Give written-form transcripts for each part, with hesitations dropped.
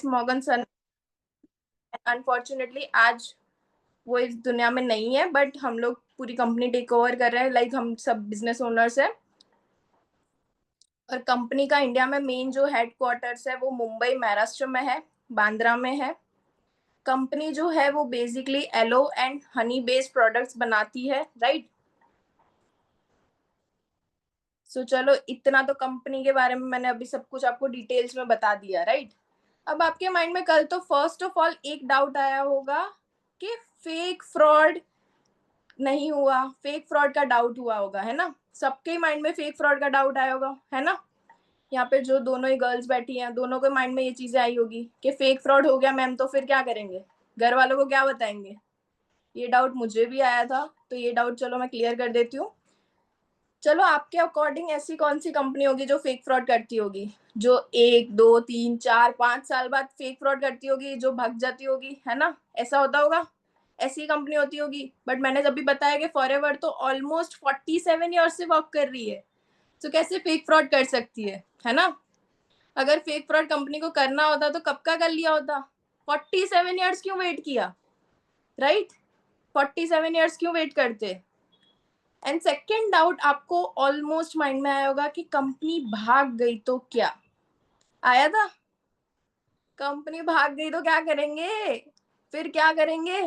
Morgan सन unfortunately आज वो इस दुनिया में नहीं है, बट हम लोग पूरी कंपनी टेक ओवर कर रहे हैं। लाइक हम सब बिजनेस ओनर्स है और कंपनी का इंडिया में मेन जो हेडक्वार्टर्स है वो मुंबई महाराष्ट्र में है, बांद्रा में है। कंपनी जो है वो basically aloe and honey based products बनाती है, राइट। सो चलो इतना तो कंपनी के बारे में मैंने अभी सब कुछ आपको डिटेल्स में बता दिया, राइट। अब आपके माइंड में कल तो फर्स्ट ऑफ ऑल एक डाउट आया होगा कि फेक फ्रॉड नहीं हुआ, फेक फ्रॉड का डाउट हुआ होगा, है ना। सबके माइंड में फेक फ्रॉड का डाउट आया होगा, है ना। यहाँ पे जो दोनों ही गर्ल्स बैठी हैं, दोनों के माइंड में ये चीजें आई होगी कि फेक फ्रॉड हो गया मैम, तो फिर क्या करेंगे, घर वालों को क्या बताएंगे। ये डाउट मुझे भी आया था, तो ये डाउट चलो मैं क्लियर कर देती हूँ। चलो आपके अकॉर्डिंग ऐसी कौन सी कंपनी होगी जो फेक फ्रॉड करती होगी, जो 1 2 3 4 5 साल बाद फेक फ्रॉड करती होगी, जो भाग जाती होगी, है ना। ऐसा होता होगा, ऐसी कंपनी होती होगी। बट मैंने जब भी बताया कि फॉरएवर तो ऑलमोस्ट 47 ईयर्स से वर्क कर रही है, तो कैसे फेक फ्रॉड कर सकती है ना। अगर फेक फ्रॉड कंपनी को करना होता तो कब का कर लिया होता। 47 ईयर्स क्यों वेट किया, राइट। 47 ईयर्स क्यों वेट करते। एंड सेकेंड डाउट आपको ऑलमोस्ट माइंड में आया होगा कि कंपनी भाग गई तो क्या। आया था, कंपनी भाग गई तो क्या करेंगे, फिर क्या करेंगे।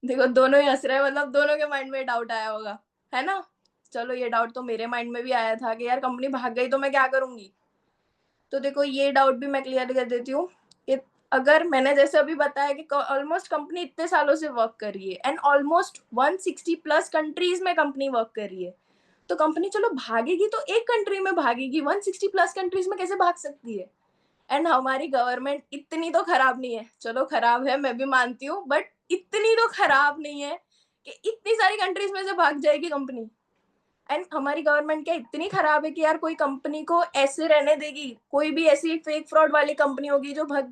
देखो दोनों ही हंस रहे हैं, मतलब दोनों के माइंड में डाउट आया होगा, है ना। चलो ये डाउट तो मेरे माइंड में भी आया था कि यार कंपनी भाग गई तो मैं क्या करूंगी। तो देखो ये डाउट भी मैं क्लियर कर देती हूँ कि अगर मैंने जैसे अभी बताया कि ऑलमोस्ट कंपनी इतने सालों से वर्क कर रही है एंड ऑलमोस्ट 160+ कंट्रीज में कंपनी वर्क कर रही है, तो कंपनी चलो भागेगी तो एक कंट्री में भागेगी, 160+ कंट्रीज में कैसे भाग सकती है। एंड हमारी गवर्नमेंट इतनी तो खराब नहीं है, चलो खराब है मैं भी मानती हूँ, बट इतनी तो खराब नहीं है कि इतनी सारी कंट्रीज में से भाग जाएगी कंपनी। एंड हमारी गवर्नमेंट क्या इतनी खराब है कि यार कोई कंपनी को ऐसे रहने देगी, कोई भी ऐसी फेक फ्रॉड वाली कंपनी होगी जो भग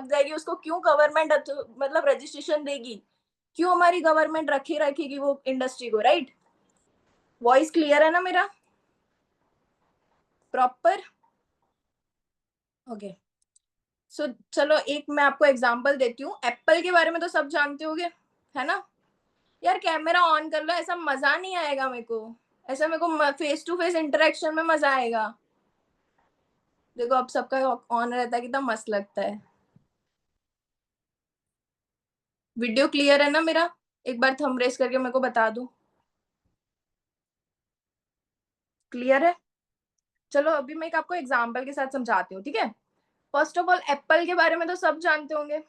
जाएगी, उसको क्यों गवर्नमेंट मतलब रजिस्ट्रेशन देगी, क्यों हमारी गवर्नमेंट रखेगी वो इंडस्ट्री को, राइट। वॉइस क्लियर है ना मेरा, प्रॉपर। ओके। सो चलो एक मैं आपको एग्जांपल देती हूँ, एप्पल के बारे में तो सब जानते होंगे, है ना। यार कैमरा ऑन कर लो, ऐसा मजा नहीं आएगा मेरे को, ऐसा मेरे को फेस टू फेस इंटरेक्शन में मजा आएगा। देखो अब सबका ऑन रहता है, कितना मस्त लगता है। वीडियो क्लियर है ना मेरा, एक बार थंब रेस करके मेरे को बता दो, क्लियर है। चलो अभी मैं एक आपको एग्जांपल के साथ समझाती हूँ, ठीक है। फर्स्ट ऑफ ऑल एप्पल के बारे में तो सब जानते होंगे,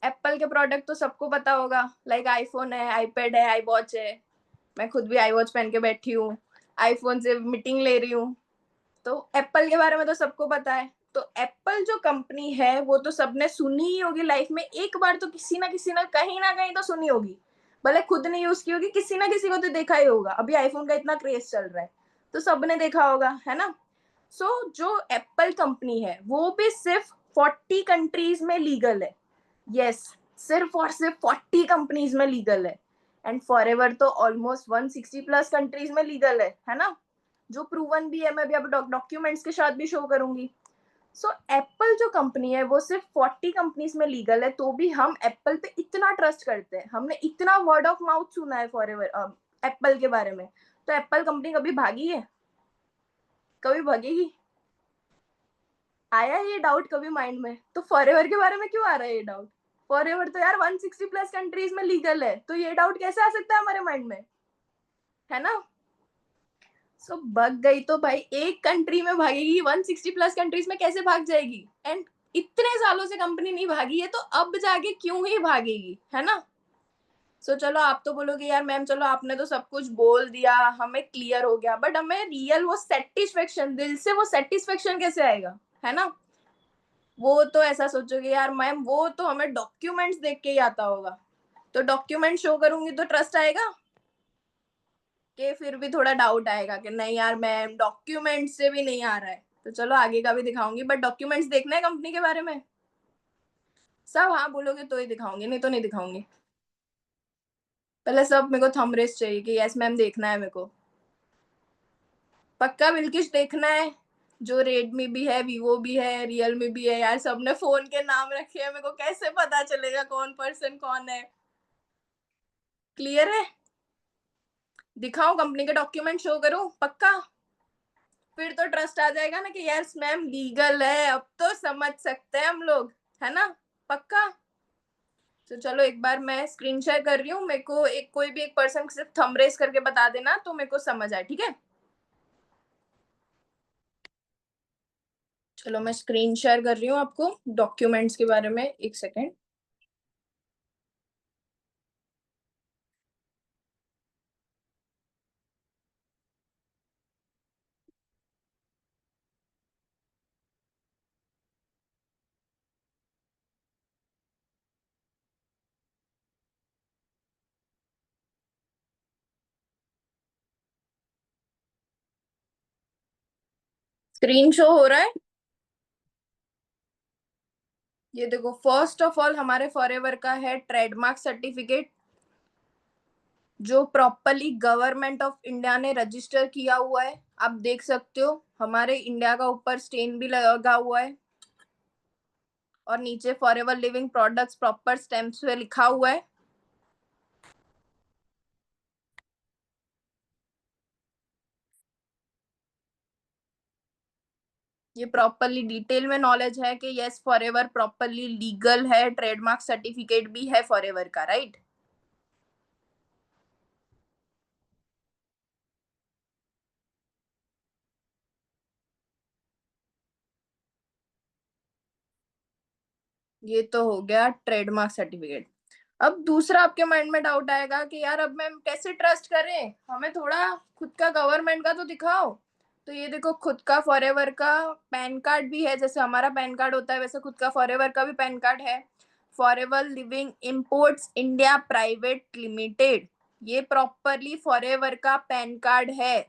एप्पल के प्रोडक्ट तो सबको पता होगा, लाइक आईफोन है, आईपैड है, आई वॉच है। मैं खुद भी आई वॉच पहन के बैठी हूँ, आईफोन से मीटिंग ले रही हूँ। तो एप्पल के बारे में तो सबको पता है। तो एप्पल जो कंपनी है वो तो सबने सुनी ही होगी लाइफ में, एक बार तो किसी ना कहीं तो सुनी होगी। भले खुद नहीं यूज की होगी, किसी ना किसी को तो देखा ही होगा। अभी आईफोन का इतना क्रेज चल रहा है तो सबने देखा होगा, है ना। सो जो एप्पल कंपनी है वो भी सिर्फ 40 कंट्रीज में लीगल है। यस, सिर्फ और सिर्फ 40 कंपनीज में लीगल है। एंड फॉरएवर तो ऑलमोस्ट 160+ कंट्रीज में लीगल है ना। जो प्रूवन भी है, मैं भी अब डॉक्यूमेंट्स के साथ भी शो करूंगी। सो एप्पल जो कंपनी है वो सिर्फ 40 कंपनीज में लीगल है, तो भी हम एप्पल पे इतना ट्रस्ट करते हैं, हमने इतना वर्ड ऑफ माउथ सुना है फॉरएवर एप्पल के बारे में। तो एप्पल कंपनी कभी भागी है, कभी भागेगी। आया ये डाउट कभी माइंड में, तो फॉरएवर के बारे में क्यों आ रहा है ये डाउट। फॉरएवर तो यार 160+ कंट्रीज में लीगल है, तो ये डाउट कैसे आ सकता है हमारे माइंड में, है ना। सो भाग गई तो भाई एक कंट्री में भागेगी, 160+ कंट्रीज में कैसे भाग जाएगी। एंड इतने सालों से कंपनी नहीं भागी है तो अब जाके क्यों ही भागेगी, है ना। सो चलो आप तो बोलोगे यार मैम चलो आपने तो सब कुछ बोल दिया, हमें क्लियर हो गया, बट हमें रियल वो सेटिस्फेक्शन, दिल से वो सेटिस्फेक्शन कैसे आएगा, है ना। वो तो ऐसा सोचोगे यार मैम वो तो हमें डॉक्यूमेंट्स देख के ही आता होगा, तो डॉक्यूमेंट शो करूंगी तो ट्रस्ट आएगा, कि फिर भी थोड़ा डाउट आएगा कि नहीं यार मैम डॉक्यूमेंट से भी नहीं आ रहा है। तो चलो आगे का भी दिखाऊंगी, बट डॉक्यूमेंट्स देखना है कंपनी के बारे में, सब हाँ बोलोगे तो ही दिखाऊंगी, नहीं तो नहीं दिखाऊंगी। पहले सब मेरे को थंब रेस चाहिए कि यस मैम देखना है मेरे को, पक्का बिल्किश देखना है। जो रेडमी भी है, वीवो भी है, रियलमी भी है यार, सबने फोन के नाम रखे हैं, मेरे को कैसे पता चलेगा कौन पर्सन कौन है? क्लियर है? दिखाऊं, कंपनी के डॉक्यूमेंट शो करूं? पक्का? फिर तो ट्रस्ट आ जाएगा ना कि यस मैम लीगल है, अब तो समझ सकते हैं हम लोग, है ना? पक्का? तो चलो एक बार मैं स्क्रीन शेयर कर रही हूँ, मेरे को एक कोई भी एक पर्सन सिर्फ थंब रेज करके बता देना तो मेरे को समझ आए, ठीक है? चलो मैं स्क्रीन शेयर कर रही हूँ आपको डॉक्यूमेंट्स के बारे में, एक सेकेंड। स्क्रीन शो हो रहा है? ये देखो, फर्स्ट ऑफ ऑल हमारे फॉरएवर का है ट्रेडमार्क सर्टिफिकेट, जो प्रॉपरली गवर्नमेंट ऑफ इंडिया ने रजिस्टर किया हुआ है। आप देख सकते हो हमारे इंडिया का ऊपर स्टेन भी लगा हुआ है, और नीचे forever living products proper stamp से लिखा हुआ है। ये प्रॉपरली डिटेल में नॉलेज है कि यस फॉरएवर प्रॉपरली लीगल है, ट्रेडमार्क सर्टिफिकेट भी है फॉरएवर का, राइट? ये तो हो गया ट्रेडमार्क सर्टिफिकेट। अब दूसरा आपके माइंड में डाउट आएगा कि यार अब मैं कैसे ट्रस्ट करें, हमें थोड़ा खुद का गवर्नमेंट का तो दिखाओ। तो ये देखो, खुद का फॉरएवर का पैन कार्ड भी है, जैसे हमारा पैन कार्ड होता है वैसे खुद का फॉरएवर का भी पैन कार्ड है। Forever Living imports India private limited, ये प्रॉपरली फॉरएवर का पैन कार्ड है।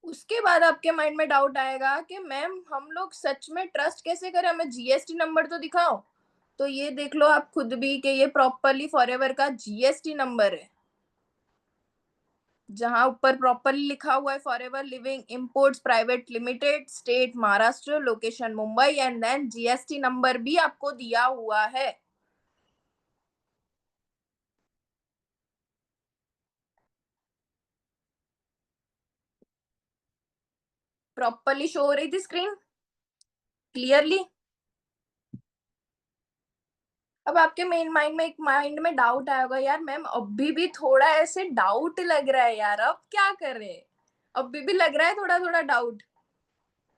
उसके बाद आपके माइंड में डाउट आएगा कि मैम हम लोग सच में ट्रस्ट कैसे करें, हमें जीएसटी नंबर तो दिखाओ। तो ये देख लो आप खुद भी कि ये प्रॉपरली फॉरएवर का जीएसटी नंबर है, जहां ऊपर प्रॉपरली लिखा हुआ है Forever Living imports private limited, state Maharashtra, location Mumbai, and then GST number भी आपको दिया हुआ है। प्रॉपरली शो हो रही थी स्क्रीन क्लियरली? अब आपके मेन माइंड में एक माइंड में डाउट आया होगा, यार मैम अभी भी थोड़ा ऐसे डाउट लग रहा है यार, अब क्या करें? अभी भी लग रहा है थोड़ा थोड़ा डाउट,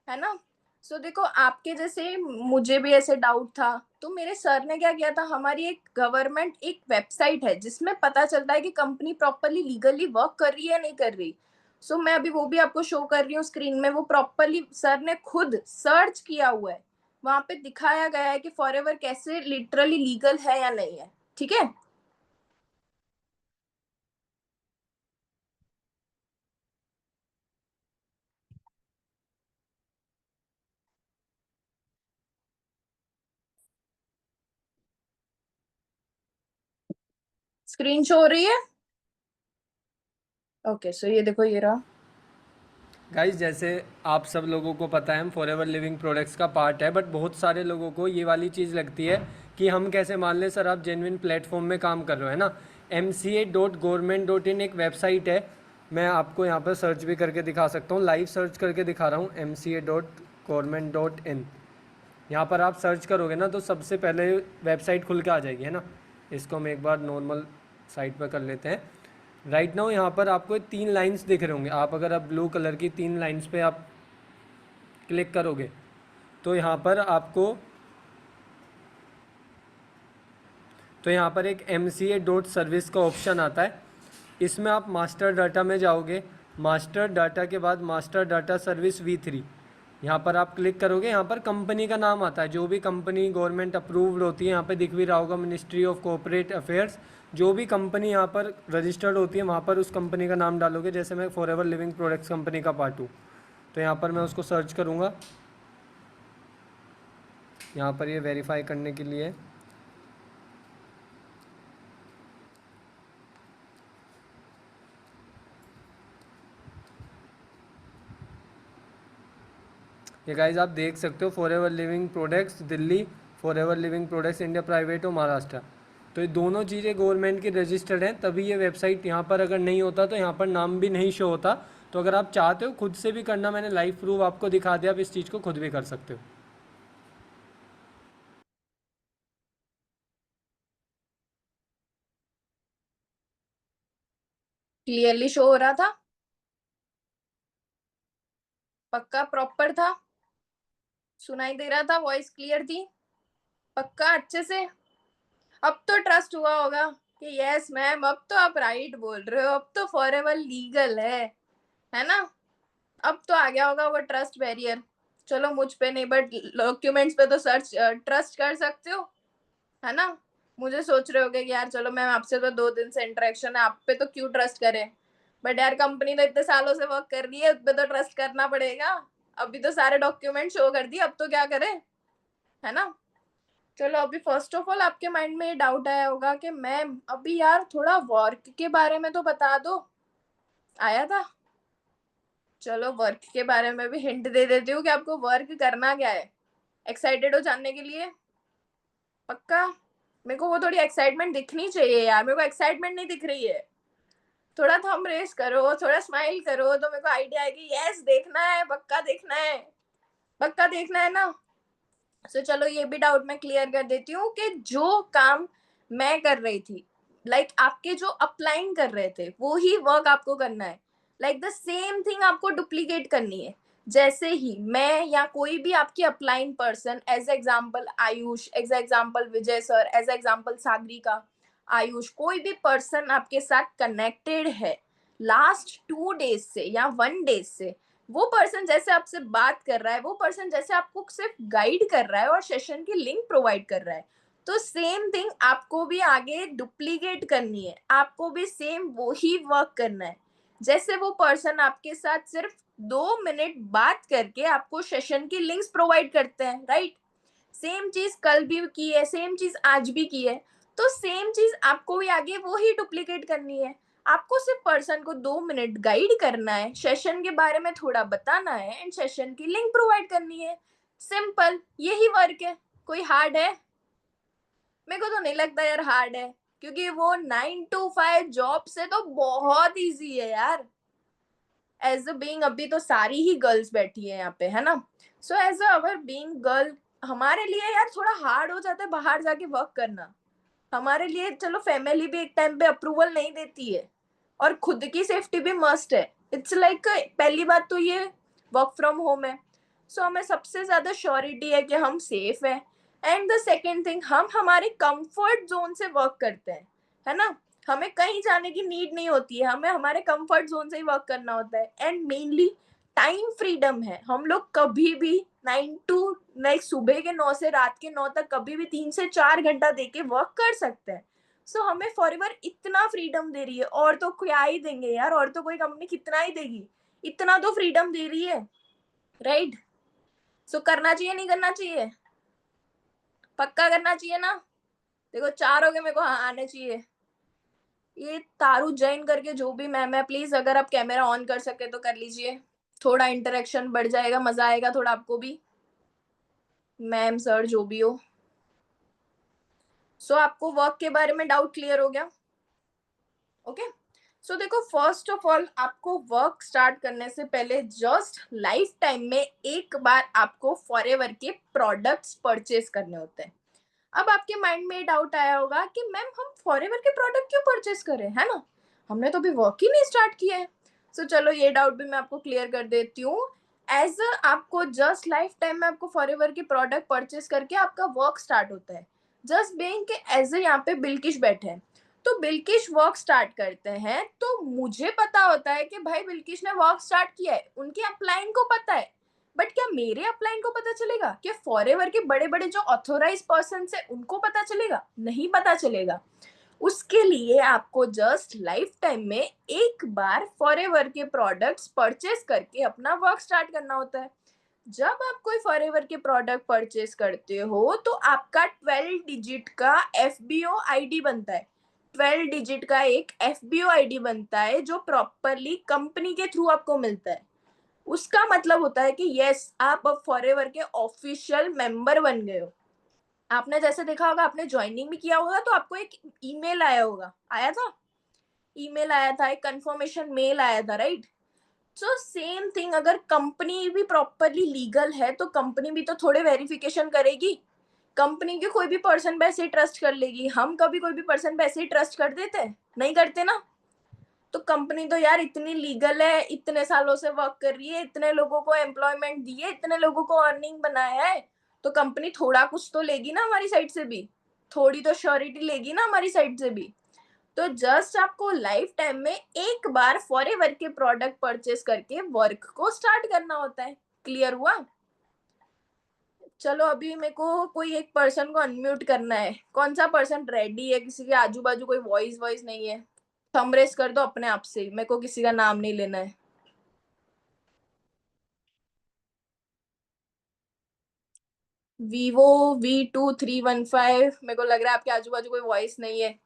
है ना? सो देखो, आपके जैसे मुझे भी ऐसे डाउट था, तो मेरे सर ने क्या किया था, हमारी एक गवर्नमेंट एक वेबसाइट है जिसमें पता चलता है कि कंपनी प्रॉपरली लीगली वर्क कर रही है नहीं कर रही। सो मैं अभी वो भी आपको शो कर रही हूँ स्क्रीन में, वो प्रॉपरली सर ने खुद सर्च किया हुआ है, वहां पे दिखाया गया है कि फॉरएवर कैसे लिटरली लीगल है या नहीं है, ठीक है? स्क्रीन शो हो रही है? ओके, सो ये देखो, ये रहा। गाइस, जैसे आप सब लोगों को पता है हम फॉरएवर लिविंग प्रोडक्ट्स का पार्ट है, बट बहुत सारे लोगों को ये वाली चीज़ लगती है कि हम कैसे मान लें सर आप जेन्युइन प्लेटफॉर्म में काम कर रहे हो, है ना। mca.government.in एक वेबसाइट है, मैं आपको यहाँ पर सर्च भी करके दिखा सकता हूँ, लाइव सर्च करके दिखा रहा हूँ। mca.government.in, यहाँ पर आप सर्च करोगे ना तो सबसे पहले वेबसाइट खुल के आ जाएगी, है ना। इसको हम एक बार नॉर्मल साइट पर कर लेते हैं। राइट नाउ यहाँ पर आपको 3 लाइन्स दिख रहे होंगे, आप अगर आप ब्लू कलर की 3 लाइन्स पे आप क्लिक करोगे तो यहाँ पर आपको यहाँ पर एक mca.service का ऑप्शन आता है। इसमें आप मास्टर डाटा में जाओगे, मास्टर डाटा के बाद मास्टर डाटा सर्विस V3, यहाँ पर आप क्लिक करोगे। यहाँ पर कंपनी का नाम आता है, जो भी कंपनी गवर्नमेंट अप्रूव्ड होती है, यहाँ पे दिख भी रहा होगा मिनिस्ट्री ऑफ कोऑपरेट अफेयर्स। जो भी कंपनी यहाँ पर रजिस्टर्ड होती है वहाँ पर उस कंपनी का नाम डालोगे। जैसे मैं फॉरएवर लिविंग प्रोडक्ट्स कंपनी का पार्ट हूँ, तो यहाँ पर मैं उसको सर्च करूँगा। यहाँ पर ये वेरीफाई करने के लिए ये गाइस आप देख सकते हो, forever living products Delhi, forever living products India private और महाराष्ट्र। तो ये दोनों चीज़ें गवर्नमेंट की रजिस्टर्ड हैं, तभी ये वेबसाइट यहाँ पर अगर नहीं होता तो यहाँ पर नाम भी नहीं शो होता। तो अगर आप चाहते हो खुद से भी करना, मैंने लाइव प्रूफ आपको दिखा दिया, आप इस चीज़ को खुद भी कर सकते हो। क्लियरली शो हो रहा था? पक्का प्रॉपर था? सुनाई दे रहा था? वॉइस क्लियर थी? पक्का अच्छे से? अब तो ट्रस्ट हुआ होगा कि यस मैम, अब तो आप राइट बोल रहे हो, अब तो फॉरएवर लीगल है ना? अब तो आ गया होगा वो ट्रस्ट बैरियर। चलो मुझ पे नहीं, बट डॉक्यूमेंट्स पे तो सर्च ट्रस्ट कर सकते हो, है ना? मुझे सोच रहे होगे कि यार चलो मैम आपसे तो 2 दिन से इंटरेक्शन है, आप पे तो क्यों ट्रस्ट करें, बट यार कंपनी तो इतने सालों से वर्क कर रही है, उस पे तो ट्रस्ट करना पड़ेगा। अभी तो सारे डॉक्यूमेंट शो कर दिए, अब तो क्या करें, है ना? चलो अभी फर्स्ट ऑफ ऑल आपके माइंड में ये डाउट आया होगा कि मैम अभी यार थोड़ा वर्क के बारे में तो बता दो। आया था? चलो वर्क के बारे में भी हिंट दे देती हूँ कि आपको वर्क करना क्या है। एक्साइटेड हो जानने के लिए? पक्का? मेरे को वो थोड़ी एक्साइटमेंट दिखनी चाहिए यार, मेरे को एक्साइटमेंट नहीं दिख रही है। थोड़ा थंब रेस करो, थोड़ा स्माइल करो, तो मेरे को आइडिया है कि यस देखना है, पक्का देखना है, पक्का देखना है ना? सो चलो ये भी डाउट मैं क्लियर कर देती हूँ कि जो काम मैं कर रही थी, लाइक आपके जो अप्लाइंग कर रहे थे वो ही वर्क आपको करना है। लाइक द सेम थिंग आपको डुप्लीकेट करनी है। जैसे ही मैं या कोई भी आपकी applying person, as example Ayush, as example Vijay sir, as example Sagarika, Ayush, कोई भी पर्सन आपके साथ कनेक्टेड है लास्ट 2 डेज से या 1 डे से, वो पर्सन जैसे आपसे बात कर रहा है, वो पर्सन जैसे आपको सिर्फ गाइड कर रहा है और सेशन की लिंक प्रोवाइड कर रहा है, तो सेम थिंग आपको भी आगे डुप्लीकेट करनी है, आपको भी सेम वही वर्क करना है। जैसे वो पर्सन आपके साथ सिर्फ 2 मिनट बात करके आपको सेशन की लिंक्स प्रोवाइड करते हैं, राइट? सेम चीज कल भी की है, सेम चीज आज भी की है, तो सेम चीज आपको भी आगे वो ही डुप्लीकेट करनी है। आपको सिर्फ पर्सन को 2 मिनट गाइड करना है, सेशन के बारे में थोड़ा बताना है एंड सेशन की लिंक प्रोवाइड करनी है। सिंपल, यही वर्क है। कोई हार्ड है? मेरे को तो नहीं लगता यार हार्ड है, क्योंकि वो 9 to 5 जॉब से तो बहुत इजी है यार। एज अ बीइंग, अभी तो सारी ही गर्ल्स बैठी है यहाँ पे, है ना? So as our being girl, हमारे लिए यार थोड़ा हार्ड हो जाता है बाहर जाके वर्क करना। हमारे लिए चलो फैमिली भी एक टाइम पे अप्रूवल नहीं देती है, और खुद की सेफ्टी भी मस्ट है। इट्स लाइक पहली बात तो ये वर्क फ्रॉम होम है, सो हमें सबसे ज्यादा श्योरिटी है कि हम सेफ है। एंड द सेकेंड थिंग, हम हमारे कंफर्ट जोन से वर्क करते हैं, है ना? हमें कहीं जाने की नीड नहीं होती है, हमें हमारे कंफर्ट जोन से ही वर्क करना होता है। एंड मेनली टाइम फ्रीडम है, हम लोग कभी भी 9 to, लाइक सुबह के 9 से रात के 9 तक कभी भी 3 से 4 घंटा देके वर्क कर सकते हैं। सो हमें फॉरएवर इतना फ्रीडम दे रही है, और तो क्या ही देंगे यार, और तो कोई कंपनी कितना ही देगी, इतना तो फ्रीडम दे रही है, राइट? सो करना चाहिए नहीं करना चाहिए? पक्का करना चाहिए ना? देखो चार हो गए, मेरे को हाँ आने चाहिए। ये तारू जैन करके जो भी मैम है, प्लीज अगर आप कैमरा ऑन कर सके तो कर लीजिए, थोड़ा इंटरेक्शन बढ़ जाएगा, मजा आएगा थोड़ा आपको भी। मैम सर जो भी हो। सो आपको वर्क के बारे में डाउट क्लियर हो गया? ओके। सो देखो फर्स्ट ऑफ ऑल आपको वर्क स्टार्ट करने से पहले जस्ट लाइफ टाइम में एक बार आपको फॉरएवर के प्रोडक्ट्स परचेज करने होते हैं। अब आपके माइंड में डाउट आया होगा कि मैम हम फॉरएवर के प्रोडक्ट क्यों परचेज करें, है ना? हमने तो अभी वर्क ही नहीं स्टार्ट किया है। सो चलो ये डाउट भी मैं आपको क्लियर कर देती हूँ। एज अ आपको जस्ट लाइफ टाइम में आपको फॉरएवर के प्रोडक्ट परचेज करके आपका वर्क स्टार्ट होता है। जस्ट बीइंग के एज अ यहाँ पे बिल्किश बैठे हैं, तो बिल्किश वर्क स्टार्ट करते हैं, तो मुझे पता होता है कि भाई बिल्किश ने वर्क स्टार्ट किया है, उनके अपलाइन को पता है। बट क्या मेरे अपलाइन को पता चलेगा? क्या फॉरएवर के बड़े बड़े जो ऑथोराइज पर्सन है उनको पता चलेगा? नहीं पता चलेगा। उसके लिए आपको जस्ट लाइफ टाइम में एक बार फॉरएवर के प्रोडक्ट्स परचेज करके अपना वर्क स्टार्ट करना होता है। जब आप कोई फॉरएवर के प्रोडक्ट परचेज करते हो तो आपका 12 डिजिट का एफबीओ आईडी बनता है। 12 डिजिट का एक एफबीओ आईडी बनता है जो प्रॉपरली कंपनी के थ्रू आपको मिलता है। उसका मतलब होता है कि यस, आप अब फॉरएवर के ऑफिशियल मेंबर बन गए हो। आपने जैसे देखा होगा, आपने ज्वाइनिंग भी किया होगा तो आपको एक ईमेल आया होगा, आया था, ईमेल आया था, एक कंफर्मेशन मेल आया था, राइट? सो सेम थिंग, अगर कंपनी भी प्रॉपरली लीगल है तो कंपनी भी तो थोड़े वेरिफिकेशन करेगी। कंपनी के कोई भी पर्सन पे ऐसे ट्रस्ट कर लेगी, हम कभी कोई भी पर्सन पे ऐसे ही ट्रस्ट कर देते हैं? नहीं करते ना। तो कंपनी तो यार इतनी लीगल है, इतने सालों से वर्क कर रही है, इतने लोगों को एम्प्लॉयमेंट दी है, इतने लोगों को अर्निंग बनाया है, तो कंपनी थोड़ा कुछ तो लेगी ना हमारी साइड से भी, थोड़ी तो श्योरिटी लेगी ना हमारी साइड से भी। तो जस्ट आपको लाइफ टाइम में एक बार फॉरएवर के प्रोडक्ट परचेस करके वर्क को स्टार्ट करना होता है। क्लियर हुआ? चलो अभी मेरे को कोई एक पर्सन को अनम्यूट करना है। कौन सा पर्सन रेडी है? किसी के आजू बाजू कोई वॉइस वॉइस नहीं है? थंब रेस कर दो अपने आप से, मेरे को किसी का नाम नहीं लेना है। Vivo V2315, मेरे को लग रहा है आपके आजू बाजू कोई वॉइस नहीं है।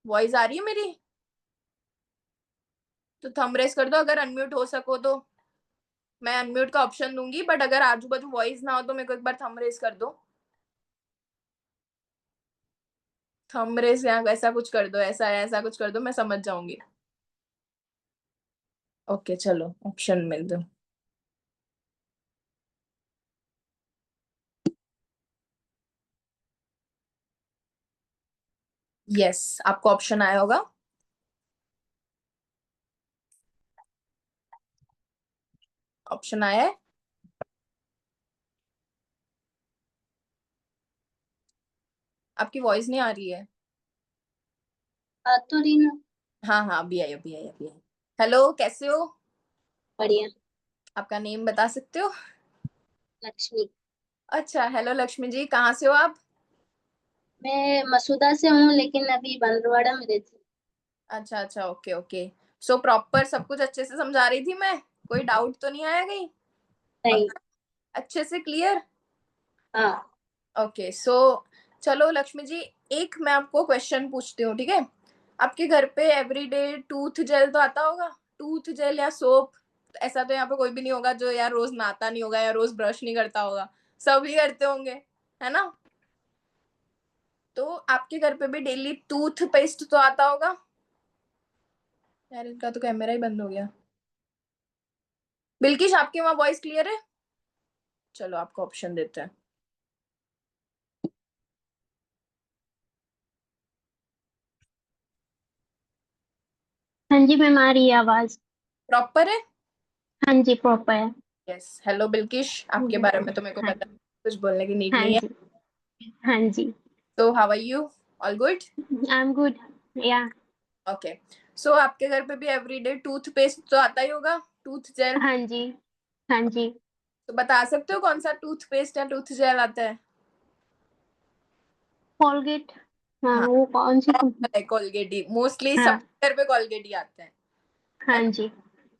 वॉइस आ रही है मेरी? तो थंब रेस कर दो अगर अनम्यूट हो सको तो। मैं अनम्यूट का ऑप्शन दूंगी, बट अगर आजू बाजू वॉइस ना हो तो मेरे को एक बार थंब रेस कर दो। थंब रेस या ऐसा कुछ कर दो, ऐसा ऐसा कुछ कर दो, मैं समझ जाऊंगी। ओके चलो, ऑप्शन मिल दो। यस, आपको ऑप्शन आया होगा। ऑप्शन आया है। आपकी वॉइस नहीं आ रही है। तो रीना। हाँ हाँ, अभी आई, अभी आई, अभी आई। हेलो, कैसे हो? बढ़िया। आपका नेम बता सकते हो? लक्ष्मी। अच्छा, हेलो लक्ष्मी जी, कहाँ से हो आप? मैं मसूदा से हूँ लेकिन अभी बंदरवाड़ा में रहती हूँ। अच्छा अच्छा, ओके ओके। सो प्रॉपर सब कुछ अच्छे से समझा रही थी मैं? कोई डाउट तो नहीं आया कहीं? नहीं। पक्का? अच्छे से क्लियर? हाँ। ओके सो चलो लक्ष्मी जी, एक मैं आपको क्वेश्चन पूछती हूँ, ठीक है? आपके घर पे एवरीडे टूथ जेल तो आता होगा, टूथ जेल या सोप। ऐसा तो यहाँ पे कोई भी नहीं होगा जो यार रोज नहाता नहीं होगा या रोज ब्रश नहीं करता होगा, सभी करते होंगे, है ना? तो आपके घर पे भी डेली टूथ पेस्ट तो आता होगा। यार इनका तो कैमरा ही बंद हो गया। बिल्किश, आपके वहां वॉइस क्लियर है? चलो आपको ऑप्शन देते हैं। हाँ जी मैम, आ रही है आवाज। प्रॉपर है? हाँ जी, प्रॉपर है। यस, हेलो बिल्किश, आपके बारे में तो मेरे को हाँ। पता है, कुछ बोलने की नीड हाँ नहीं है। जी। हाँ जी। तो how are you? All good? I am good. Yeah. Okay. So आपके घर पे भी एवरीडे टूथपेस्ट तो आता ही होगा, टूथ जेल। हाँ जी। हाँ जी। तो बता सकते हो कौन सा टूथपेस्ट या टूथ जेल आता है? कोलगेट। हाँ, हाँ, वो कौन सी कंपनी? कोलगेट ही मोस्टली हाँ। सबके घर पे कोलगेट ही आते हैं, है हाँ ना? जी।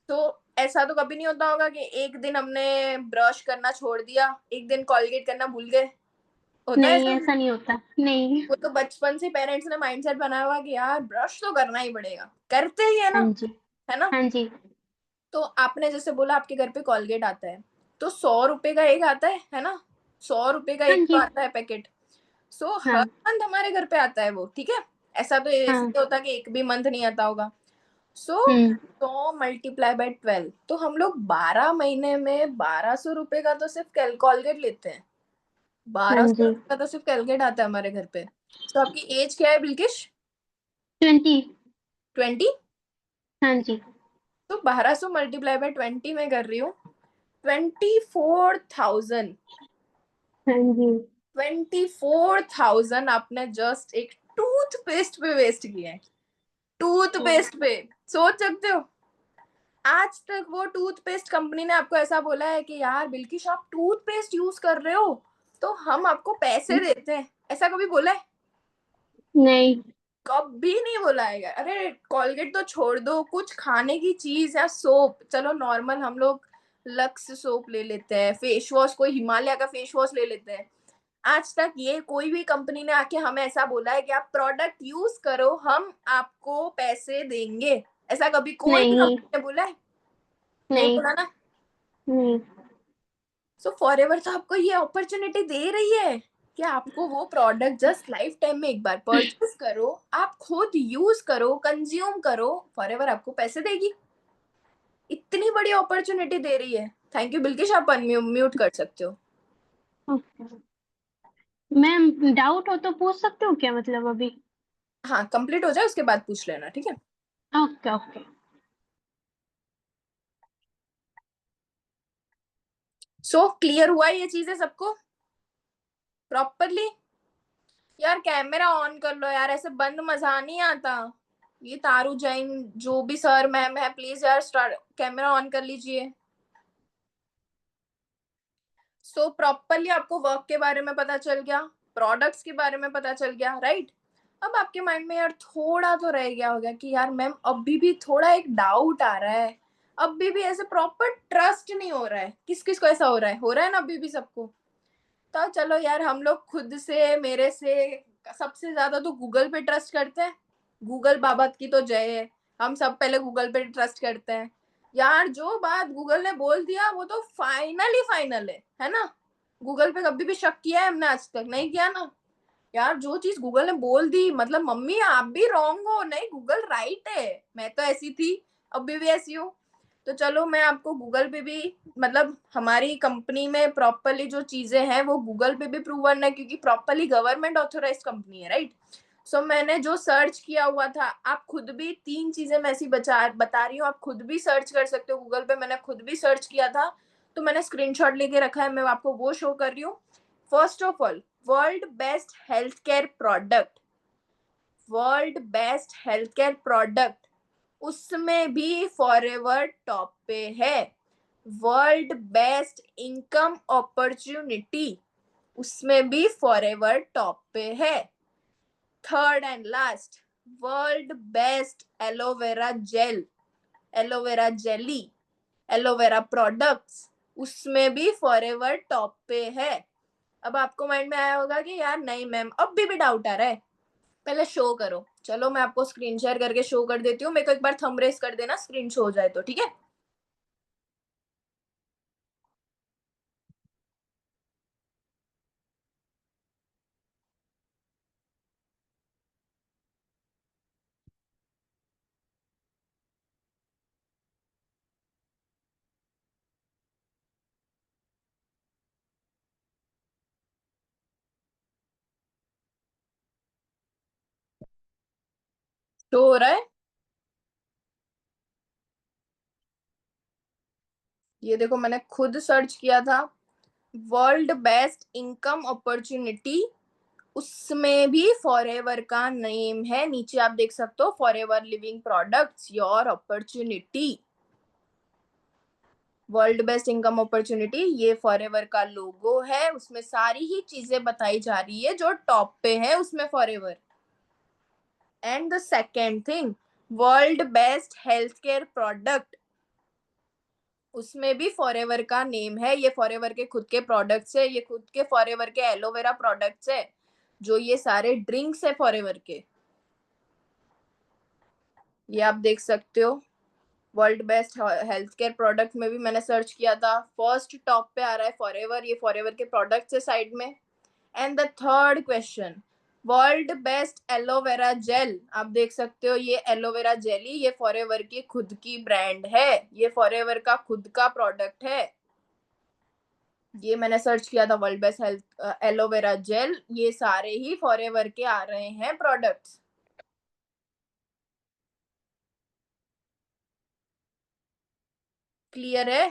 तो ऐसा तो कभी नहीं होता होगा कि एक दिन हमने ब्रश करना छोड़ दिया, एक दिन कोलगेट करना भूल गए। होता है नहीं, ऐसा? ऐसा नहीं होता। नहीं। वो तो बचपन से पेरेंट्स ने माइंडसेट बनाया हुआ कि यार ब्रश तो करना ही पड़ेगा, करते ही है हाँ ना, जी। है ना? हाँ जी। तो आपने जैसे बोला आपके घर पे कोलगेट आता है, तो 100 रुपए का एक आता है ना? 100 रुपए का हाँ एक तो जी। आता है पैकेट। सो हर हाँ। मंथ हमारे घर पे आता है वो, ठीक है? ऐसा तो ऐसे हाँ। नहीं होता कि एक भी मंथ नहीं आता होगा। सो हम्म। 100 × 12, तो हम लोग 12 महीने में 1200 रुपए का तो सिर्फ कोलगेट लेते हैं। हाँ बारह सौ जी। रुपए का तो सिर्फ कोलगेट आता है हमारे घर पे। तो आपकी एज क्या है बिल्किश? 20। 20? हाँ जी। तो 1200 × 20 में कर रही हूँ, 24,000। हाँ जी। 24,000 आपने जस्ट एक टूथपेस्ट पे वेस्ट किए हैं। टूथपेस्ट पे सोच सकते हो? आज तक वो टूथपेस्ट कंपनी ने आपको ऐसा बोला है कि यार बिल्किश आप टूथपेस्ट यूज कर रहे हो तो हम आपको पैसे देते हैं, ऐसा कभी बोला है? नहीं। कभी नहीं बोला है। अरे कोलगेट तो छोड़ दो, कुछ खाने की चीज या सोप, चलो नॉर्मल हम लोग लक्स सोप ले लेते हैं, फेस वॉश कोई हिमालय का फेस वॉश ले लेते हैं। आज तक ये कोई भी कंपनी ने आके हमें ऐसा बोला है कि आप प्रोडक्ट यूज करो, हम आपको पैसे देंगे, ऐसा कभी कोई भी नहीं। कंपनी ने बोला है? नहीं नहीं। बोला ना? नहीं। सो फॉरएवर तो आपको ये अपॉर्चुनिटी दे रही है कि आपको वो प्रोडक्ट जस्ट लाइफ टाइम में एक बार परचेज करो, आप खुद यूज करो, कंज्यूम करो, फॉरएवर आपको पैसे देगी। इतनी बड़ी अपॉर्चुनिटी दे रही है। थैंक यू बिल्किश, आप अनम्यूट कर सकते हो। ओके मैम, डाउट हो तो पूछ सकते हो क्या, मतलब अभी? हाँ, कंप्लीट हो जाए उसके बाद पूछ लेना, ठीक है? Okay okay. सो क्लियर हुआ ये चीजें सबको प्रॉपरली? यार कैमरा ऑन कर लो यार, ऐसे बंद मजा नहीं आता। ये तारू जैन जो भी सर मैम है, प्लीज यार स्टार्ट कैमरा ऑन कर लीजिए। सो प्रॉपरली आपको वर्क के बारे में पता चल गया, प्रोडक्ट्स के बारे में पता चल गया, राइट? अब आपके माइंड में यार थोड़ा तो रह गया होगा कि यार मैम अभी भी थोड़ा एक डाउट आ रहा है, अभी भी ऐसे प्रॉपर ट्रस्ट नहीं हो रहा है। किस किस को ऐसा हो रहा है ना अभी भी सबको? तो चलो यार, हम लोग खुद से, मेरे से सबसे ज्यादा तो गूगल पे ट्रस्ट करते हैं। गूगल बाबा की तो जय है। हम सब पहले गूगल पे ट्रस्ट करते हैं। यार जो बात गूगल ने बोल दिया वो तो फाइनल ही फाइनल है ना? गूगल पे कभी भी शक किया है हमने? आज तक नहीं किया ना। यार जो चीज गूगल ने बोल दी, मतलब मम्मी आप भी रॉन्ग हो, नहीं गूगल राइट है, मैं तो ऐसी थी, अभी भी ऐसी हूँ। तो चलो मैं आपको गूगल पे भी, मतलब हमारी कंपनी में प्रॉपरली जो चीजें हैं वो गूगल पे भी प्रूवन है, क्योंकि प्रॉपरली गवर्नमेंट ऑथोराइज्ड कंपनी है, राइट? सो मैंने जो सर्च किया हुआ था, आप खुद भी 3 चीजें मैं ऐसी बता रही हूँ, आप खुद भी सर्च कर सकते हो गूगल पे। मैंने खुद भी सर्च किया था, तो मैंने स्क्रीनशॉट लेके रखा है, मैं आपको वो शो कर रही हूँ। First of all, world best health care product, world best health care product, उसमें भी फॉरएवर टॉप पे है। वर्ल्ड बेस्ट इनकम अपॉर्चुनिटी, उसमें भी फॉरएवर टॉप पे है। Third and last, world best aloe vera gel, aloe vera jelly, aloe vera products, उसमें भी फॉरएवर टॉप पे है। अब आपको माइंड में आया होगा कि यार नहीं मैम अब भी डाउट आ रहा है, पहले शो करो। चलो मैं आपको स्क्रीन शेयर करके शो कर देती हूँ, मेरे को एक बार थंब रेस कर देना स्क्रीन शो हो जाए तो, ठीक है? शो हो रहा है? ये देखो मैंने खुद सर्च किया था, वर्ल्ड बेस्ट इनकम अपॉर्चुनिटी, उसमें भी फॉरएवर का नेम है। नीचे आप देख सकते हो, forever living products your opportunity, world best income opportunity, ये फॉरएवर का लोगो है, उसमें सारी ही चीजें बताई जा रही है जो टॉप पे है उसमें forever. And the second thing, world best health care product, उसमें भी फॉरएवर का नेम है। ये फॉरएवर के खुद के प्रोडक्ट्स है, ये खुद के फॉरएवर के एलोवेरा प्रोडक्ट्स है, जो ये सारे ड्रिंक्स है फॉरएवर के, ये आप देख सकते हो। World best health care product में भी मैंने सर्च किया था, फर्स्ट टॉप पे आ रहा है फॉरएवर, ये फॉरएवर के प्रोडक्ट्स है साइड में। And the third question, world best aloe vera gel, आप देख सकते हो ये एलोवेरा जेली, ये फॉरएवर की खुद की ब्रांड है, ये फॉरएवर का खुद का प्रोडक्ट है। ये मैंने सर्च किया था, world best health aloe vera gel, ये सारे ही फॉरएवर के आ रहे हैं प्रोडक्ट्स। क्लियर है?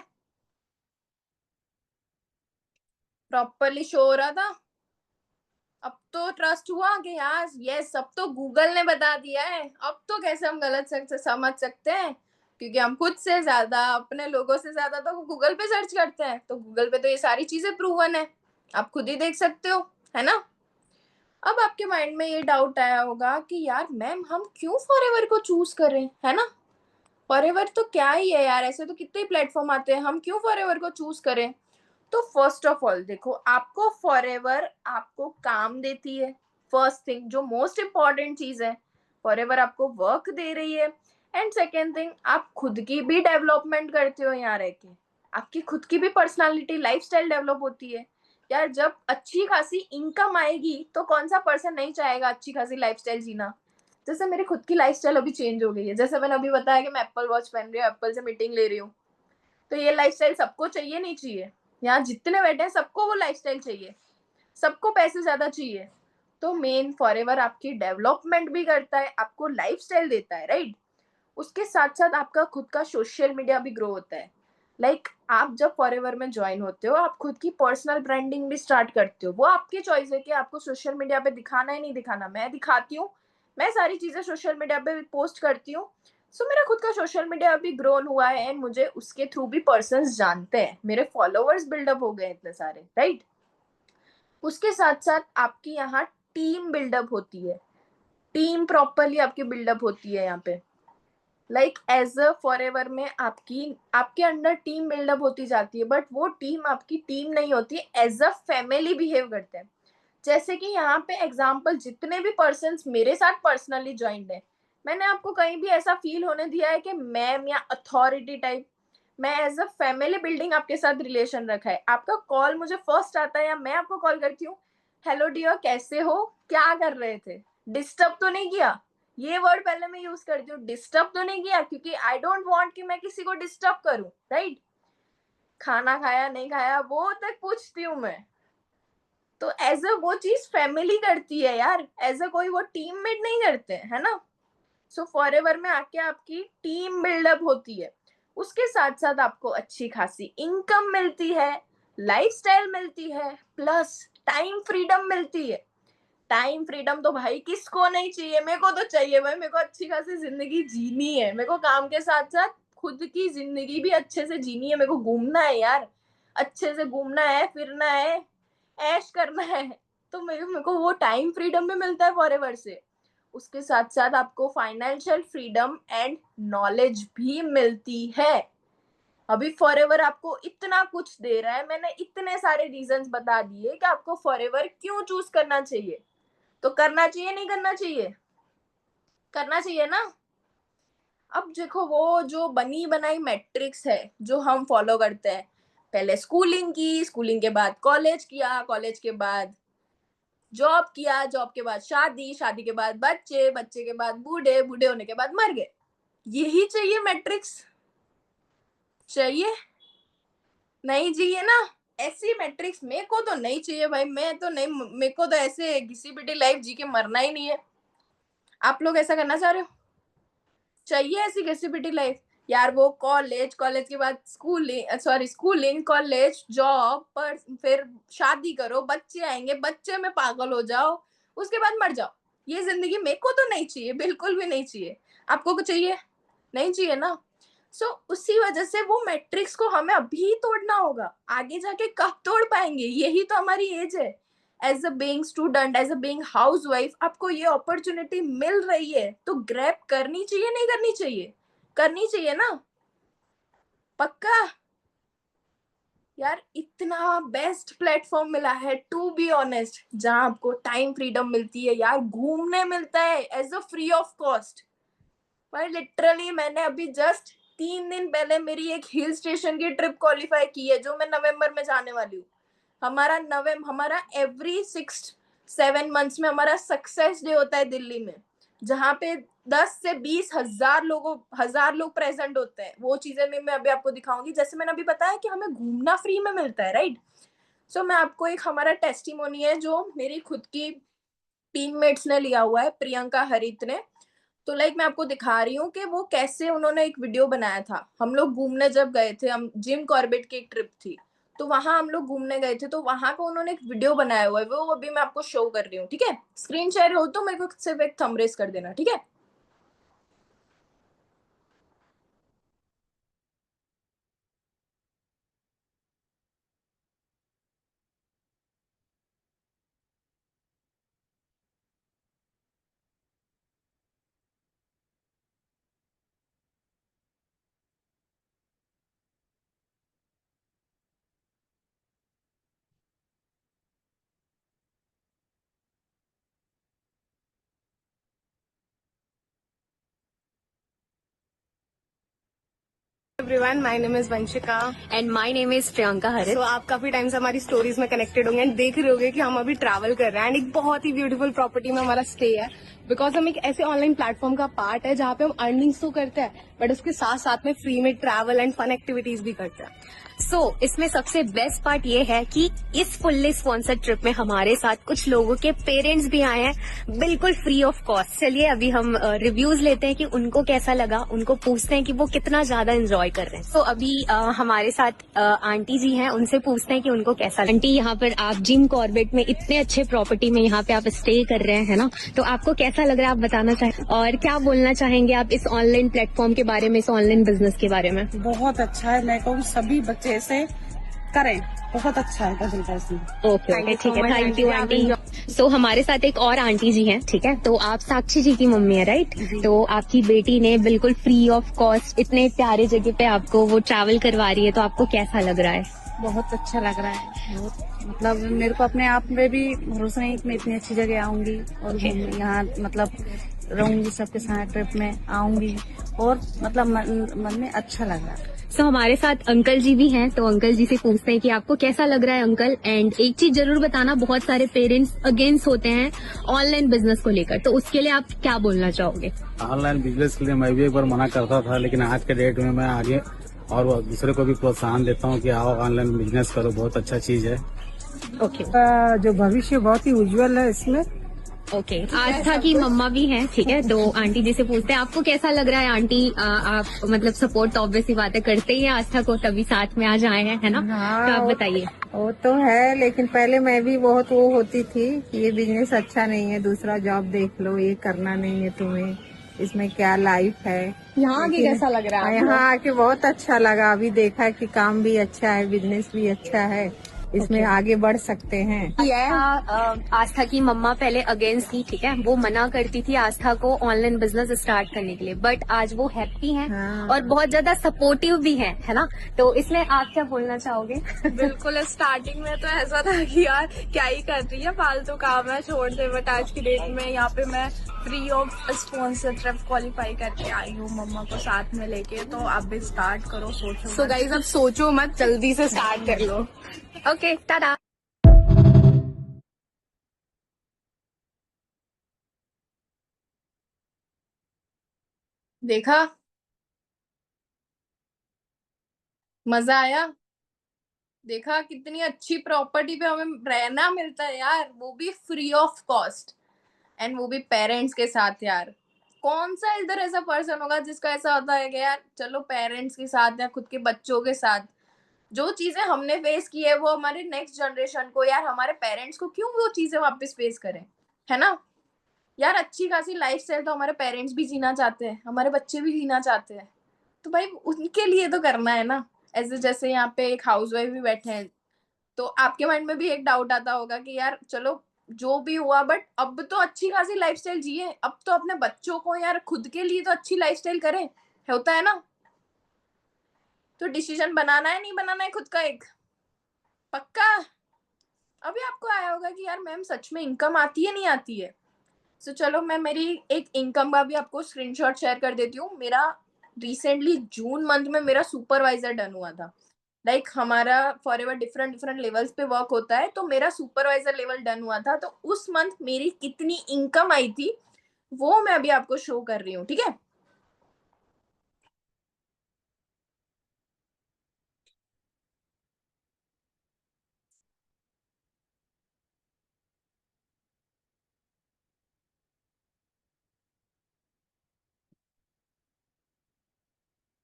प्रॉपरली शो हो रहा था? अब तो ट्रस्ट हुआ कि यार यस, अब तो गूगल ने बता दिया है, अब तो कैसे हम गलत से समझ सकते हैं? क्योंकि हम खुद से ज्यादा, अपने लोगों से ज्यादा तो गूगल पे सर्च करते हैं, तो गूगल पे तो ये सारी चीजें प्रूवन है, आप खुद ही देख सकते हो, है ना? अब आपके माइंड में ये डाउट आया होगा कि यार मैम हम क्यों फॉरएवर को चूज करें, है ना? फॉरएवर तो क्या ही है यार, ऐसे तो कितने प्लेटफॉर्म आते हैं, हम क्यों फॉरएवर को चूज करें? तो फर्स्ट ऑफ ऑल देखो, आपको फॉरएवर आपको काम देती है, फर्स्ट थिंग जो मोस्ट इम्पॉर्टेंट चीज है, फॉरएवर आपको वर्क दे रही है। एंड सेकेंड थिंग, आप खुद की भी डेवलपमेंट करते हो यहाँ रह के, आपकी खुद की भी पर्सनालिटी लाइफस्टाइल डेवलप होती है यार। जब अच्छी खासी इनकम आएगी तो कौन सा पर्सन नहीं चाहेगा अच्छी खासी लाइफस्टाइल जीना। जैसे मेरी खुद की लाइफस्टाइल अभी चेंज हो गई है, जैसे मैंने अभी बताया कि मैं एप्पल वॉच पहन रही हूँ, एप्पल से मीटिंग ले रही हूँ, तो ये लाइफस्टाइल सबको चाहिए नहीं चाहिए? यहाँ जितने बैठे हैं सबको वो लाइफस्टाइल चाहिए, सबको पैसे ज्यादा चाहिए। तो मेन फॉरएवर आपकी डेवलपमेंट भी करता है, आपको लाइफस्टाइल देता है, राइट? उसके साथ साथ आपका खुद का सोशल मीडिया भी ग्रो होता है। आप जब फॉरएवर में ज्वाइन होते हो, आप खुद की पर्सनल ब्रांडिंग भी स्टार्ट करते हो। वो आपकी चॉइस है कि आपको सोशल मीडिया पे दिखाना है नहीं दिखाना। मैं दिखाती हूँ, मैं सारी चीजें सोशल मीडिया पे पोस्ट करती हूँ। सो मेरा खुद का सोशल मीडिया भी ग्रोन हुआ है एंड मुझे उसके थ्रू भी पर्सन जानते हैं, मेरे फॉलोअर्स बिल्डअप हो गए इतने सारे, राइट? उसके साथ साथ आपकी यहाँ टीम बिल्डअप होती है, टीम प्रॉपरली आपकी बिल्डअप होती है यहाँ पे। एज अ फॉरएवर में आपकी आपके अंडर टीम बिल्डअप होती जाती है, बट वो टीम आपकी टीम नहीं होती, एज अ फैमिली बिहेव करते हैं। जैसे कि यहाँ पे एग्जाम्पल, जितने भी पर्सन मेरे साथ पर्सनली ज्वाइंट है, मैंने आपको कहीं भी ऐसा फील होने दिया है कि मैम या अथॉरिटी टाइप? मैं एज अ फैमिली बिल्डिंग आपके साथ रिलेशन रखा है। आपका कॉल मुझे फर्स्ट आता है या मैं आपको कॉल करती हूँ, हेलो डियर कैसे हो, क्या कर रहे थे, डिस्टर्ब तो नहीं किया? ये वर्ड पहले मैं यूज करती हूँ, डिस्टर्ब तो नहीं किया, क्योंकि आई डोंट वांट कि मैं किसी को डिस्टर्ब करूं, राइट? खाना खाया नहीं खाया वो तक पूछती हूँ मैं। तो एज अ वो चीज फैमिली करती है यार, एज अ कोई वो टीममेट नहीं करते, है ना? सो फॉरएवर में आके आपकी टीम बिल्डअप होती है। उसके साथ साथ आपको अच्छी खासी इनकम मिलती है, लाइफस्टाइल मिलती है, प्लस टाइम फ्रीडम मिलती है। टाइम फ्रीडम तो भाई किसको नहीं चाहिए? मेरे को तो चाहिए भाई, मेरे को अच्छी खासी जिंदगी जीनी है, मेरे को काम के साथ साथ खुद की जिंदगी भी अच्छे से जीनी है, मेरे को घूमना है यार, अच्छे से घूमना है, फिरना है, ऐश करना है। तो मेरे को वो टाइम फ्रीडम भी मिलता है फॉरएवर से। उसके साथ साथ आपको फाइनेंशियल फ्रीडम एंड नॉलेज भी मिलती है। अभी फॉरएवर आपको इतना कुछ दे रहा है, मैंने इतने सारे रीजंस बता दिए कि आपको फॉरएवर क्यों चूज करना चाहिए। तो करना चाहिए नहीं करना चाहिए? करना चाहिए ना? अब देखो, वो जो बनी बनाई मैट्रिक्स है जो हम फॉलो करते हैं, पहले स्कूलिंग की, स्कूलिंग के बाद कॉलेज किया, कॉलेज के बाद जॉब किया, जॉब के बाद शादी, शादी के बाद बच्चे, बच्चे के बाद बूढ़े, बूढ़े होने के बाद मर गए। यही चाहिए मैट्रिक्स? चाहिए? नहीं चाहिए ना? ऐसी मैट्रिक्स मेरे को तो नहीं चाहिए भाई, मैं तो नहीं, मेरे को तो ऐसे घिसी पिटी लाइफ जी के मरना ही नहीं है। आप लोग ऐसा करना चाह रहे हो? चाहिए ऐसी घिसी पिटी लाइफ? यार वो कॉलेज, कॉलेज के बाद schooling, sorry schooling, college, job, पर फिर शादी करो, बच्चे आएंगे, बच्चे में पागल हो जाओ, उसके बाद मर जाओ। ये जिंदगी मेरे को तो नहीं चाहिए, बिल्कुल भी नहीं चाहिए। आपको कुछ चाहिए? नहीं चाहिए ना? उसी वजह से वो मैट्रिक्स को हमें अभी तोड़ना होगा, आगे जाके कब तोड़ पाएंगे? यही तो हमारी एज है। As a being student, as a being housewife, आपको ये अपॉर्चुनिटी मिल रही है तो ग्रैब करनी चाहिए नहीं करनी चाहिए? करनी चाहिए ना? पक्का? यार इतना बेस्ट प्लेटफॉर्म मिला है टू बी ऑनेस्ट, जहां आपको टाइम फ्रीडम मिलती है यार, घूमने मिलता है as a free of cost. पर लिटरली मैंने अभी जस्ट 3 दिन पहले मेरी एक हिल स्टेशन की ट्रिप क्वालिफाई की है, जो मैं नवंबर में जाने वाली हूँ। हमारा एवरी 6-7 मंथ्स में हमारा सक्सेस डे होता है दिल्ली में, जहाँ पे 10 से 20 हजार लोग प्रेजेंट होते हैं। वो चीजें मैं अभी आपको दिखाऊंगी। जैसे मैंने अभी बताया कि हमें घूमना फ्री में मिलता है, राइट? मैं आपको एक हमारा टेस्टिमोनी है जो मेरी खुद की टीममेट्स ने लिया हुआ है, प्रियंका हरित ने। तो मैं आपको दिखा रही हूँ कि वो कैसे उन्होंने एक वीडियो बनाया था। हम लोग घूमने जब गए थे, हम जिम कॉर्बेट की एक ट्रिप थी, तो वहां हम लोग घूमने गए थे, तो वहां का उन्होंने एक वीडियो बनाया हुआ है, वो अभी मैं आपको शो कर रही हूँ, ठीक है? स्क्रीन शेयर हो तो मेरे को सिर्फ एक थंब रेज कर देना, ठीक है? Everyone, my name is Vanshika and my name is Priyanka हरित। सो आप काफी टाइम से हमारी स्टोरीज में कनेक्टेड होंगे एंड देख रहे होंगे कि हम अभी ट्रैवल कर रहे हैं एंड एक बहुत ही ब्यूटीफुल प्रॉपर्टी में हमारा स्टे है, बिकॉज हम एक ऐसे ऑनलाइन प्लेटफॉर्म का पार्ट है जहाँ पे हम अर्निंग्स तो करते हैं बट उसके साथ साथ में फ्री में ट्रैवल एंड फन एक्टिविटीज भी करते हैं। सो इसमें सबसे बेस्ट पार्ट ये है कि इस फुल्ली स्पॉन्सर्ड ट्रिप में हमारे साथ कुछ लोगों के पेरेंट्स भी आए हैं बिल्कुल फ्री ऑफ कॉस्ट। चलिए अभी हम रिव्यूज लेते हैं कि उनको कैसा लगा, उनको पूछते हैं कि वो कितना ज्यादा एंजॉय कर रहे हैं। तो अभी हमारे साथ आंटी जी हैं, उनसे पूछते हैं कि उनको कैसा लगा। आंटी, यहाँ पर आप जिम कॉर्बेट में इतने अच्छे प्रॉपर्टी में यहाँ पे आप स्टे कर रहे हैं, है ना, तो आपको कैसा लग रहा है आप बताना चाहें, और क्या बोलना चाहेंगे आप इस ऑनलाइन प्लेटफॉर्म के बारे में, इस ऑनलाइन बिजनेस के बारे में? बहुत अच्छा है, मैं कहूँ सभी बच्चे ऐसे करें, बहुत अच्छा है रिजल्ट इसमें। ओके ओके, ठीक है, थैंक यू आंटी। सो हमारे साथ एक और आंटी जी हैं, ठीक है, तो आप साक्षी जी की मम्मी है, राइट? तो आपकी बेटी ने बिल्कुल फ्री ऑफ कॉस्ट इतने प्यारे जगह पे आपको वो ट्रैवल करवा रही है, तो आपको कैसा लग रहा है? बहुत अच्छा लग रहा है, बहुत मतलब मेरे को अपने आप में भी भरोसा नहीं कि मैं इतनी अच्छी जगह आऊंगी और यहाँ मतलब रहूंगी, सबके साथ ट्रिप में आऊंगी और मतलब मन में अच्छा लग रहा है। सो हमारे साथ अंकल जी भी हैं, तो अंकल जी से पूछते हैं कि आपको कैसा लग रहा है अंकल। एंड एक चीज जरूर बताना, बहुत सारे पेरेंट्स अगेंस्ट होते हैं ऑनलाइन बिजनेस को लेकर, तो उसके लिए आप क्या बोलना चाहोगे? ऑनलाइन बिजनेस के लिए मैं भी एक बार मना करता था, लेकिन आज के डेट में मैं आगे और दूसरे को भी प्रोत्साहन देता हूँ कि आओ ऑनलाइन बिजनेस करो, बहुत अच्छा चीज है। ओके जो भविष्य बहुत ही उज्जवल है इसमें। ओके, आस्था की मम्मा भी हैं, ठीक है, तो आंटी जी से पूछते हैं आपको कैसा लग रहा है आंटी? आप मतलब सपोर्ट तो ऑब्वियस ही बातें करते ही हैं आस्था को, तभी साथ में आज आए हैं, है ना? तो आप बताइए। वो तो है, लेकिन पहले मैं भी बहुत वो होती थी कि ये बिजनेस अच्छा नहीं है, दूसरा जॉब देख लो, ये करना नहीं है तुम्हें, इसमें क्या लाइफ है। यहाँ आके कैसा लग रहा है? यहाँ आके बहुत अच्छा लगा, अभी देखा कि काम भी अच्छा है, बिजनेस भी अच्छा है, इसमें आगे बढ़ सकते हैं। आस्था की मम्मा पहले अगेंस्ट थी, ठीक है, वो मना करती थी आस्था को ऑनलाइन बिजनेस स्टार्ट करने के लिए, बट आज वो हैप्पी हैं और बहुत ज्यादा सपोर्टिव भी हैं, है ना? तो इसमें आप क्या बोलना चाहोगे? बिल्कुल, स्टार्टिंग में तो ऐसा था कि यार क्या ही कर रही है, फालतू काम है, छोड़ दे, बट आज की डेट में यहाँ पे मैं free of sponsor trip qualify करके आई हूँ मम्मा को साथ में लेके, तो आप भी स्टार्ट करो, सोचो। सो गाइज, अब सोचो मत, जल्दी से स्टार्ट कर लो। ओके, टाटा। देखा, मजा आया? देखा कितनी अच्छी प्रॉपर्टी पे हमें रहना मिलता है यार, वो भी फ्री ऑफ कॉस्ट, एंड वो भी पेरेंट्स के साथ। यार कौन सा इधर ऐसा पर्सन होगा जिसका ऐसा होता है कि यार चलो पेरेंट्स के साथ या खुद के बच्चों के साथ जो चीजें हमने फेस की है वो हमारे नेक्स्ट जनरेशन को, यार हमारे पेरेंट्स को क्यों वो चीजें वापस फेस करें, है ना? यार अच्छी खासी लाइफस्टाइल तो हमारे पेरेंट्स भी जीना चाहते हैं, हमारे बच्चे भी जीना चाहते हैं, तो भाई उनके लिए तो करना है ना। ऐसे जैसे यहाँ पे एक हाउसवाइफ भी बैठे हैं, तो आपके माइंड में भी एक डाउट आता होगा कि यार चलो जो भी हुआ, बट अब तो अच्छी खासी लाइफस्टाइल जिए, अब तो अपने बच्चों को यार खुद के लिए तो अच्छी लाइफस्टाइल करें, होता है ना? तो डिसीजन बनाना है, नहीं बनाना है खुद का एक पक्का। अभी आपको आया होगा कि यार मैम सच में इनकम आती है नहीं आती है। तो चलो मैं मेरी एक इनकम का भी आपको स्क्रीनशॉट शेयर कर देती हूँ। मेरा रिसेंटली जून मंथ में मेरा सुपरवाइजर डन हुआ था। लाइक हमारा फॉरएवर डिफरेंट डिफरेंट लेवल्स पे वर्क होता है, तो मेरा सुपरवाइजर लेवल डन हुआ था, तो उस मंथ मेरी कितनी इनकम आई थी वो मैं अभी आपको शो कर रही हूँ, ठीक है?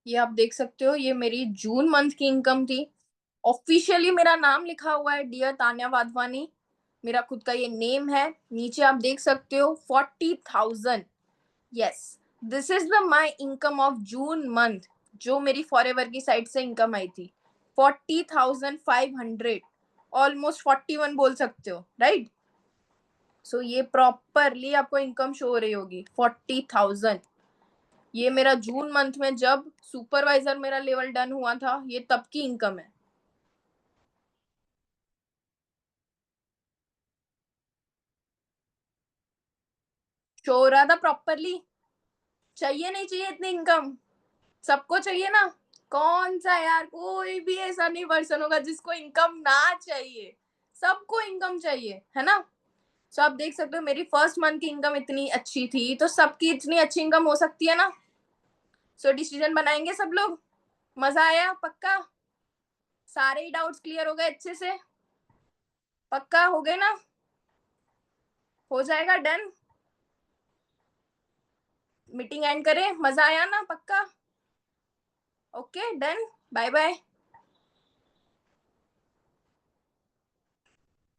ये आप देख सकते हो, ये मेरी जून मंथ की इनकम थी। ऑफिशियली मेरा नाम लिखा हुआ है डियर तान्या वाधवानी, मेरा खुद का ये नेम है। नीचे आप देख सकते हो 40,000। Yes, this is the my income of June month, जो मेरी फॉरएवर की साइड से इनकम आई थी 40,500, ऑलमोस्ट 41 बोल सकते हो, राइट? सो ये प्रॉपरली आपको इनकम शो हो रही होगी 40,000। ये मेरा जून मंथ में जब सुपरवाइजर मेरा लेवल डन हुआ था, ये तब की इनकम है। शो हो रहा था प्रॉपरली? चाहिए नहीं चाहिए इतनी इनकम? सबको चाहिए ना? कौन सा यार, कोई भी ऐसा नहीं पर्सन होगा जिसको इनकम ना चाहिए, सबको इनकम चाहिए, है ना। सो आप देख सकते हो मेरी फर्स्ट मंथ की इनकम इतनी अच्छी थी, तो सबकी इतनी अच्छी इनकम हो सकती है ना। सो डिसीजन बनाएंगे सब लोग। मजा आया पक्का? सारे ही डाउट्स क्लियर हो गए अच्छे से? पक्का हो गए ना? हो जाएगा डन। मीटिंग एंड करें? मजा आया ना? पक्का? Okay done, bye bye.